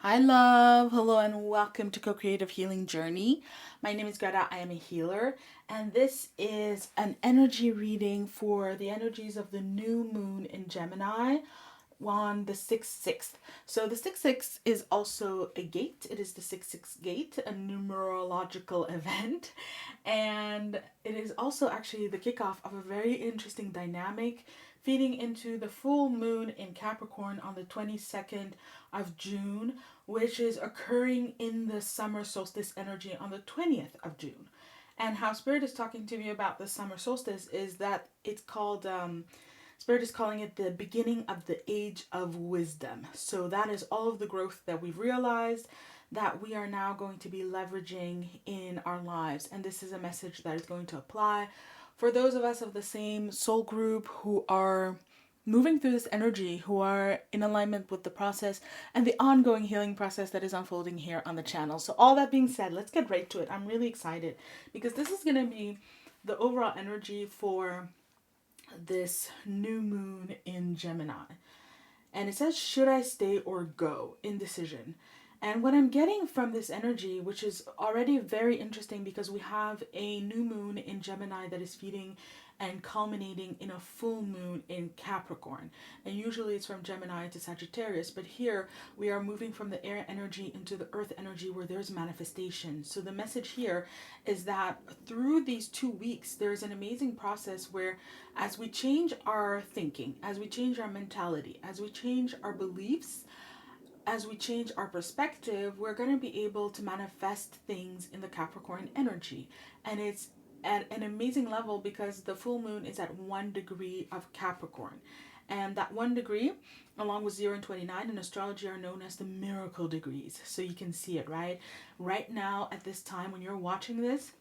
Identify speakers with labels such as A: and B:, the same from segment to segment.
A: Hi, love. Hello, and welcome to Co-Creative Healing Journey. My name is Greta. I am a healer, and this is an energy reading for the energies of the new moon in Gemini on the 6/6. So the 6/6 is also a gate. It is the 6/6 gate, a numerological event, and it is also actually the kickoff of a very interesting dynamic feeding into the full moon in Capricorn on the 22nd of June, which is occurring in the summer solstice energy on the 20th of June. And how Spirit is talking to me about the summer solstice is that it's called, Spirit is calling it the beginning of the age of wisdom. So that is all of the growth that we've realized that we are now going to be leveraging in our lives. And this is a message that is going to apply for those of us of the same soul group who are moving through this energy, who are in alignment with the process and the ongoing healing process that is unfolding here on the channel. So all that being said, let's get right to it. I'm really excited because this is going to be the overall energy for this new moon in Gemini. And it says, should I stay or go? Indecision. And what I'm getting from this energy, which is already very interesting because we have a new moon in Gemini that is feeding and culminating in a full moon in Capricorn. And usually it's from Gemini to Sagittarius, but here we are moving from the air energy into the earth energy where there's manifestation. So the message here is that through these 2 weeks, there's an amazing process where as we change our thinking, as we change our mentality, as we change our beliefs, as we change our perspective, we're going to be able to manifest things in the Capricorn energy. And it's at an amazing level because the full moon is at 1 degree of Capricorn. And that 1 degree, along with 0 and 29 in astrology, are known as the miracle degrees. So you can see it, right? Right now, at this time, when you're watching this,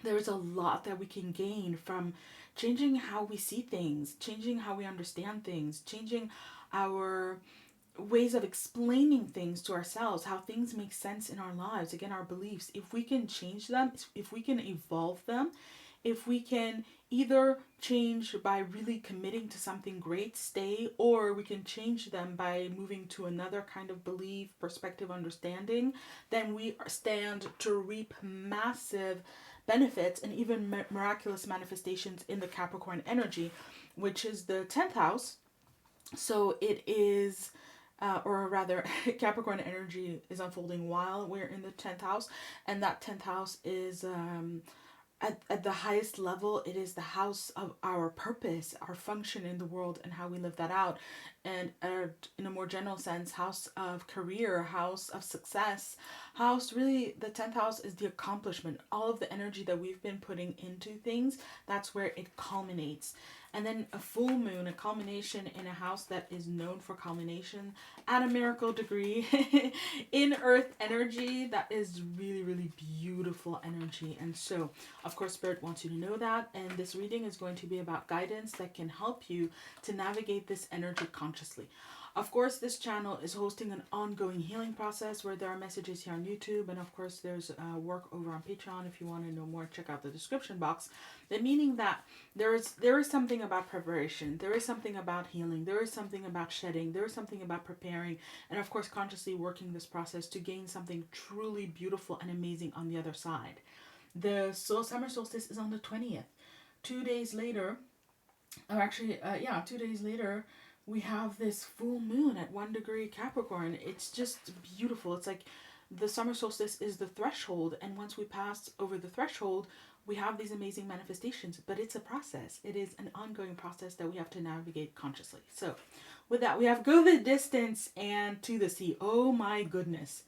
A: there is a lot that we can gain from changing how we see things, changing how we understand things, changing our ways of explaining things to ourselves, how things make sense in our lives, again, our beliefs. If we can change them, if we can evolve them, if we can either change by really committing to something great, stay, or we can change them by moving to another kind of belief, perspective, understanding, then we stand to reap massive benefits and even miraculous manifestations in the Capricorn energy, which is the 10th house. So it is or rather, Capricorn energy is unfolding while we're in the 10th house, and that 10th house is at the highest level. It is the house of our purpose, our function in the world, and how we live that out. And in a more general sense, house of career, house of success, house, really, the 10th house is the accomplishment. All of the energy that we've been putting into things, that's where it culminates. And then a full moon, a culmination in a house that is known for culmination at a miracle degree in earth energy. That is really, really beautiful energy. And so, of course, Spirit wants you to know that. And this reading is going to be about guidance that can help you to navigate this energy consciously. Of course, this channel is hosting an ongoing healing process where there are messages here on YouTube. And of course, there's work over on Patreon. If you want to know more, check out the description box. The meaning that there is something about preparation. There is something about healing. There is something about shedding. There is something about preparing. And of course, consciously working this process to gain something truly beautiful and amazing on the other side. The summer solstice is on the 20th. 2 days later, or actually, 2 days later, we have this full moon at 1 degree Capricorn. It's just beautiful. It's like the summer solstice is the threshold, and once we pass over the threshold, we have these amazing manifestations. But it's a process. It is an ongoing process that we have to navigate consciously. So with that, we have go the distance and to the sea. Oh my goodness.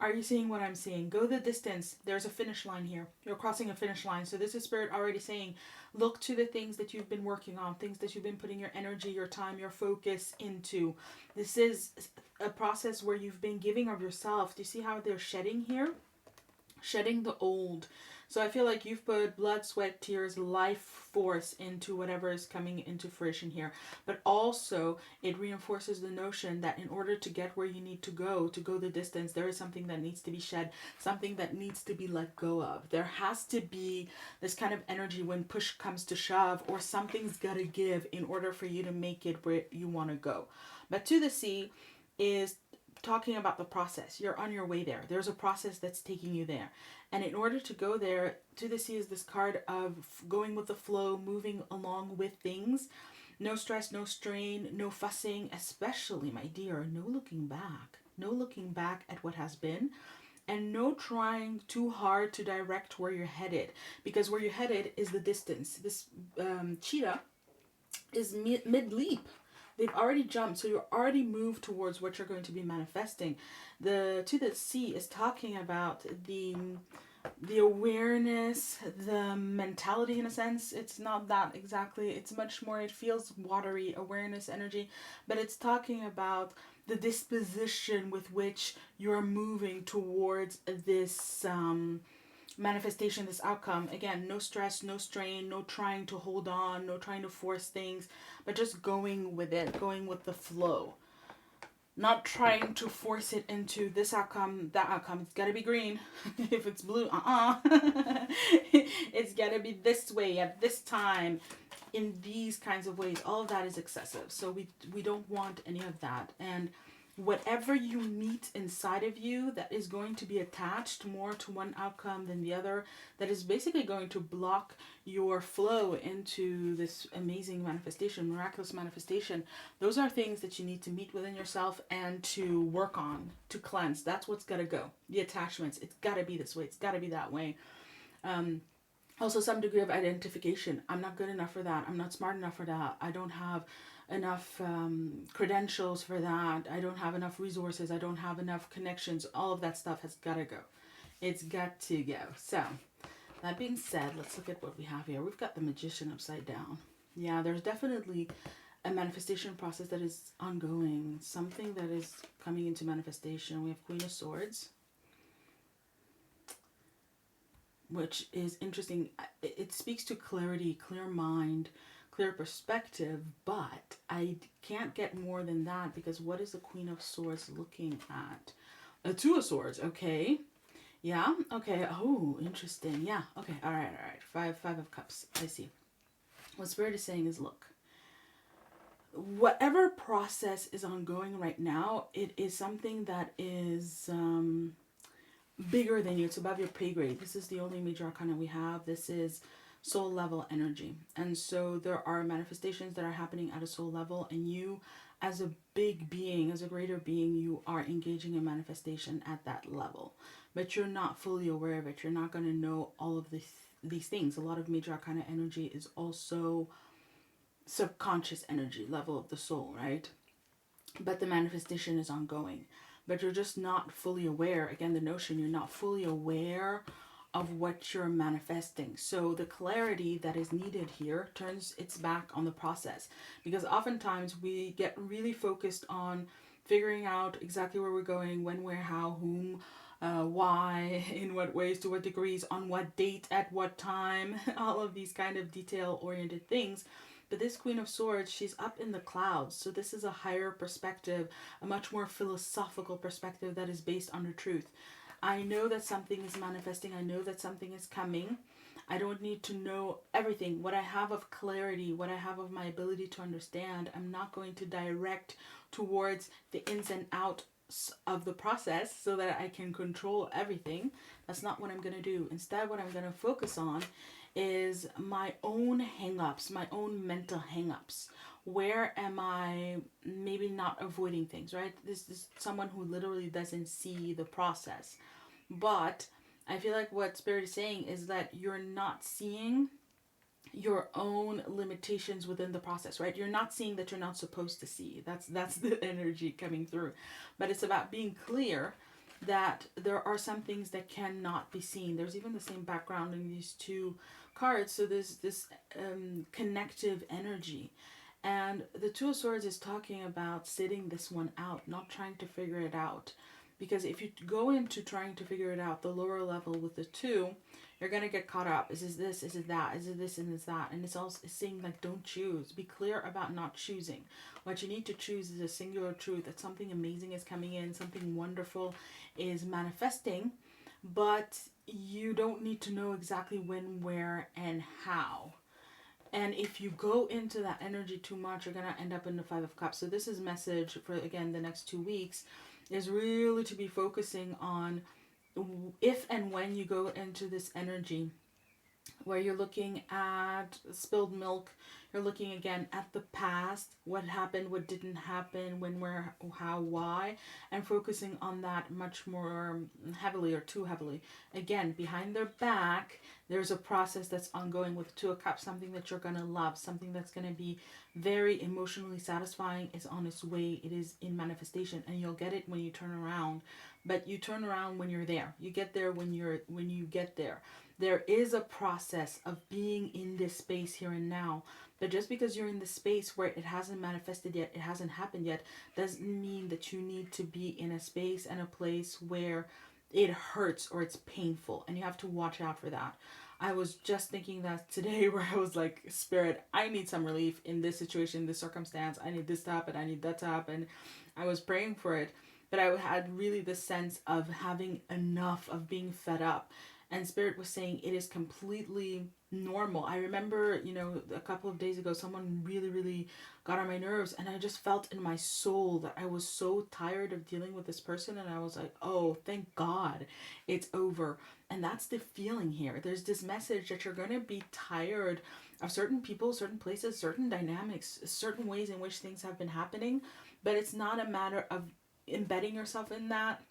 A: Are you seeing what I'm seeing? Go the distance. There's a finish line here. You're crossing a finish line. So this is Spirit already saying, look to the things that you've been working on, things that you've been putting your energy, your time, your focus into. This is a process where you've been giving of yourself. Do you see how they're shedding here? Shedding the old. So I feel like you've put blood, sweat, tears, life force into whatever is coming into fruition here. But also it reinforces the notion that in order to get where you need to go the distance, there is something that needs to be shed, something that needs to be let go of. There has to be this kind of energy when push comes to shove, or something's got to give in order for you to make it where you want to go. But to the sea is talking about the process. You're on your way there. There's a process that's taking you there. And in order to go there, to the sea is this card of going with the flow, moving along with things. No stress, no strain, no fussing, especially, my dear, no looking back. No looking back at what has been. And no trying too hard to direct where you're headed. Because where you're headed is the distance. This cheetah is mid-leap. They've already jumped, so you're already moved towards what you're going to be manifesting. To the sea is talking about the awareness, the mentality in a sense. It's not that exactly. It's much more, it feels watery, awareness, energy, but it's talking about the disposition with which you're moving towards this manifestation, this outcome. Again, no stress, no strain, no trying to hold on, no trying to force things, but just going with it, going with the flow. Not trying to force it into this outcome, that outcome. It's got to be green. If it's blue, it's got to be this way at this time, in these kinds of ways. All of that is excessive. So we don't want any of that. And whatever you meet inside of you that is going to be attached more to one outcome than the other, that is basically going to block your flow into this amazing manifestation, miraculous manifestation, those are things that you need to meet within yourself and to work on, to cleanse. That's what's got to go. The attachments, it's got to be this way, it's got to be that way. Also, some degree of identification. I'm not good enough for that. I'm not smart enough for that. I don't have enough credentials for that. I don't have enough resources. I don't have enough connections. All of that stuff has got to go. It's got to go. So, that being said, let's look at what we have here. We've got the Magician upside down. Yeah, there's definitely a manifestation process that is ongoing. Something that is coming into manifestation. We have Queen of Swords, which is interesting. It speaks to clarity, clear mind, clear perspective, but I can't get more than that, because what is the Queen of Swords looking at? A Two of Swords, okay. Yeah, okay. Oh, interesting. Yeah, okay. All right. Five of Cups. I see. What Spirit is saying is, look, whatever process is ongoing right now, it is something that is bigger than you. It's above your pay grade. This is the only major arcana we have. This is soul level energy. And so there are manifestations that are happening at a soul level, and you as a big being, as a greater being, you are engaging in manifestation at that level. But you're not fully aware of it. You're not going to know all of these things. A lot of major arcana energy is also subconscious energy, level of the soul, right? But the manifestation is ongoing. But you're just not fully aware. Again, the notion, you're not fully aware of what you're manifesting. So the clarity that is needed here turns its back on the process, because oftentimes we get really focused on figuring out exactly where we're going, when, where, how, whom, why, in what ways, to what degrees, on what date, at what time, all of these kind of detail-oriented things. But this Queen of Swords, she's up in the clouds. So this is a higher perspective, a much more philosophical perspective that is based on the truth. I know that something is manifesting. I know that something is coming. I don't need to know everything. What I have of clarity, what I have of my ability to understand, I'm not going to direct towards the ins and outs of the process so that I can control everything. That's not what I'm going to do. Instead, what I'm going to focus on is my own hang-ups, my own mental hang-ups. Where am I maybe not avoiding things, right? This is someone who literally doesn't see the process. But I feel like what Spirit is saying is that you're not seeing your own limitations within the process, right? You're not seeing that you're not supposed to see. That's the energy coming through. But it's about being clear that there are some things that cannot be seen. There's even the same background in these two cards. So there's this connective energy. And the Two of Swords is talking about sitting this one out, not trying to figure it out. Because if you go into trying to figure it out, the lower level with the two, you're going to get caught up. Is it this? Is it that? Is it this and is that? And it's also saying, like, don't choose. Be clear about not choosing. What you need to choose is a singular truth, that something amazing is coming in, something wonderful is manifesting, but you don't need to know exactly when, where, and how. And if you go into that energy too much, you're going to end up in the Five of Cups. So this is message for, again, the next 2 weeks, is really to be focusing on if and when you go into this energy where you're looking at spilled milk, you're looking again at the past, what happened, what didn't happen, when, where, how, why, and focusing on that much more heavily or too heavily. Again, behind their back, there's a process that's ongoing with Two of Cups, something that you're going to love, something that's going to be very emotionally satisfying is on its way. It is in manifestation, and you'll get it when you turn around. But you turn around when you're there. You get there when you get there. There is a process of being in this space here and now. But just because you're in the space where it hasn't manifested yet, it hasn't happened yet, doesn't mean that you need to be in a space and a place where it hurts or it's painful. And you have to watch out for that. I was just thinking that today where I was like, Spirit, I need some relief in this situation, this circumstance. I need this to happen. I need that to happen. I was praying for it. But I had really the sense of having enough, of being fed up. And Spirit was saying it is completely normal. I remember, a couple of days ago, someone really, really got on my nerves. And I just felt in my soul that I was so tired of dealing with this person. And I was like, oh, thank God it's over. And that's the feeling here. There's this message that you're going to be tired of certain people, certain places, certain dynamics, certain ways in which things have been happening. But it's not a matter of embedding yourself in that,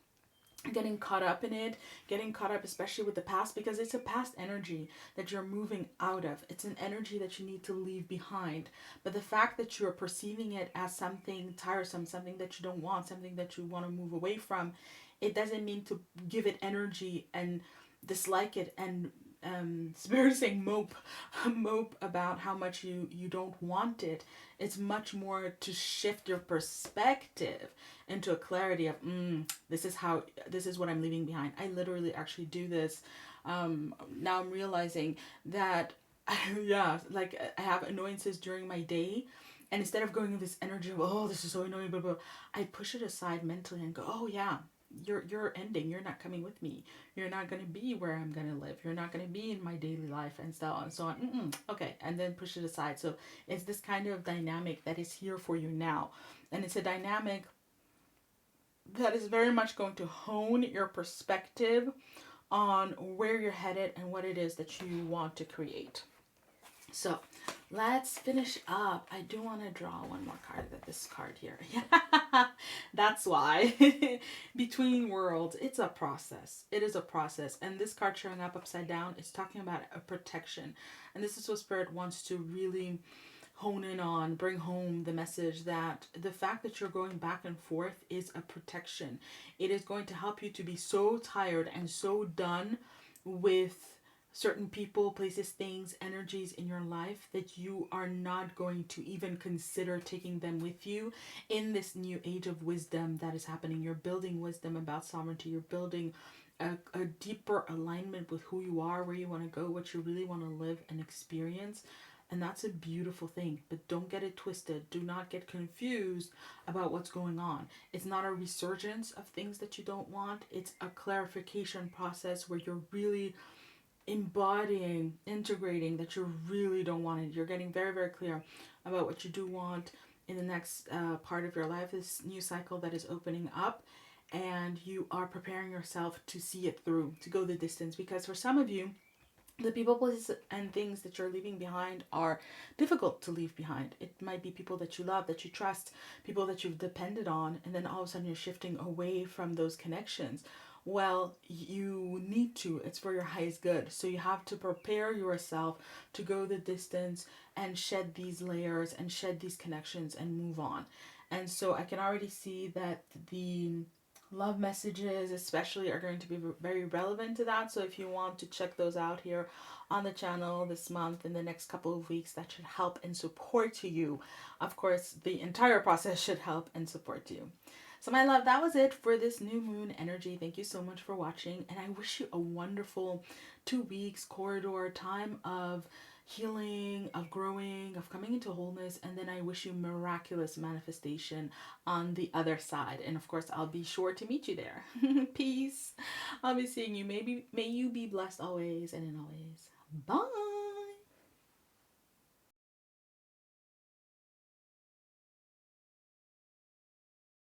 A: getting caught up in it, getting caught up especially with the past, because it's a past energy that you're moving out of. It's an energy that you need to leave behind. But the fact that you're perceiving it as something tiresome, something that you don't want, something that you want to move away from, it doesn't mean to give it energy and dislike it and Spirit is saying mope about how much you don't want it. It's much more to shift your perspective into a clarity of this is what I'm leaving behind. I literally actually do this. Now I'm realizing that like I have annoyances during my day. And instead of going in this energy of, oh, this is so annoying, blah, blah, I push it aside mentally and go, oh yeah, you're ending. You're not coming with me. You're not going to be where I'm going to live. You're not going to be in my daily life and so on and so on. Okay. And then push it aside. So it's this kind of dynamic that is here for you now. And it's a dynamic that is very much going to hone your perspective on where you're headed and what it is that you want to create. So let's finish up. I do want to draw one more card, this card here. That's why. Between worlds, it's a process. It is a process. And this card showing up upside down is talking about a protection. And this is what Spirit wants to really hone in on, bring home the message that the fact that you're going back and forth is a protection. It is going to help you to be so tired and so done with certain people, places, things, energies in your life that you are not going to even consider taking them with you in this new age of wisdom that is happening. You're building wisdom about sovereignty. You're building a deeper alignment with who you are, where you want to go, what you really want to live and experience. And that's a beautiful thing, but don't get it twisted. Do not get confused about what's going on. It's not a resurgence of things that you don't want. It's a clarification process where you're really embodying, integrating that you really don't want it. You're getting very, very clear about what you do want in the next part of your life, this new cycle that is opening up, and you are preparing yourself to see it through, to go the distance. Because for some of you, the people, places, and things that you're leaving behind are difficult to leave behind. It might be people that you love, that you trust, people that you've depended on, and then all of a sudden you're shifting away from those connections. Well, you need to. It's for your highest good. So you have to prepare yourself to go the distance and shed these layers and shed these connections and move on. And so I can already see that the love messages especially are going to be very relevant to that. So if you want to check those out here on the channel this month, in the next couple of weeks, that should help and support you. Of course, the entire process should help and support you. So my love, that was it for this new moon energy. Thank you so much for watching, and I wish you a wonderful 2 weeks corridor time of healing, of growing, of coming into wholeness, and then I wish you miraculous manifestation on the other side. And of course, I'll be sure to meet you there. Peace. I'll be seeing you. May you be blessed always and in always. Bye.